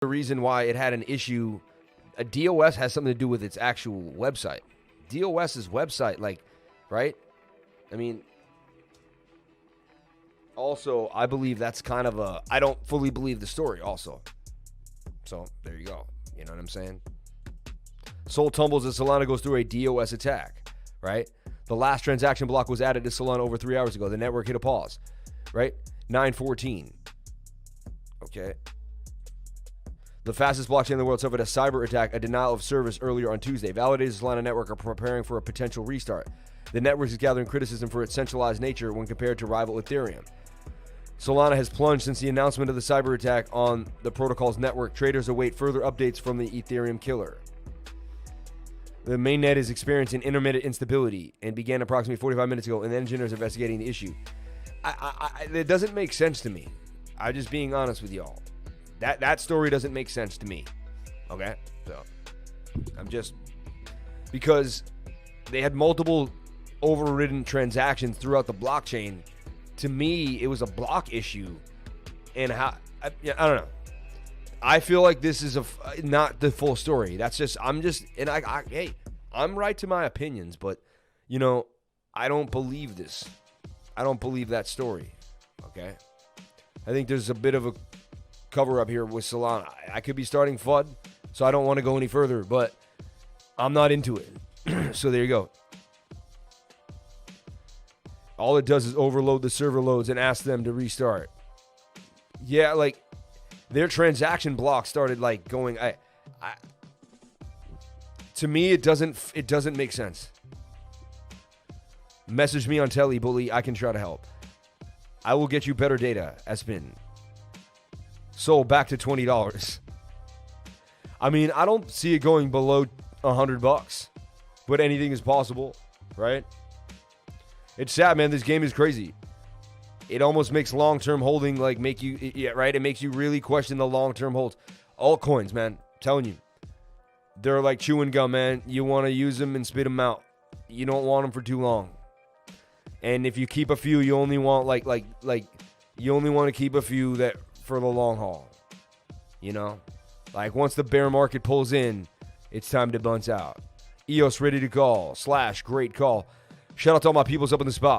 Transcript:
the reason why it had an issue. A DOS has something to do with its actual website. DOS's website, like, right? I mean, also, I believe that's kind of a, I don't fully believe the story also. So, there you go. You know what I'm saying? Sol tumbles as Solana goes through a DOS attack, right? The last transaction block was added to Solana over 3 hours ago. The network hit a pause, right? 9:14. Okay. The fastest blockchain in the world suffered a cyber attack, a denial of service earlier on Tuesday. Validators Solana network are preparing for a potential restart. The network is gathering criticism for its centralized nature when compared to rival Ethereum. Solana has plunged since the announcement of the cyber attack on the protocol's network. Traders await further updates from the Ethereum killer. The mainnet is experiencing intermittent instability and began approximately 45 minutes ago, and the engineers are investigating the issue. It doesn't make sense to me. I'm just being honest with y'all. That story doesn't make sense to me. Okay? So, I'm just... Because they had multiple overridden transactions throughout the blockchain. To me, it was a block issue. And how... I don't know. I feel like this is not the full story. That's just... hey, I'm right to my opinions, but, you know, I don't believe this. I don't believe that story. Okay? I think there's a bit of a cover up here with Solana. I could be starting FUD, so I don't want to go any further, but I'm not into it. So there you go. All it does is overload the server loads and ask them to restart. Yeah, like their transaction block started like going. To me, it doesn't make sense. Message me on Telly, bully. I can try to help. I will get you better data, Espin. So back to $20. I mean, I don't see it going below $100, but anything is possible, right? It's sad, man. This game is crazy. It almost makes long-term holding right? It makes you really question the long-term holds. Altcoins, man. I'm telling you. They're like chewing gum, man. You want to use them and spit them out. You don't want them for too long. And if you keep a few, you only want you only want to keep a few that for the long haul. You know? Like once the bear market pulls in, it's time to bounce out. EOS ready to call / great call. Shout out to all my peoples up in the spot.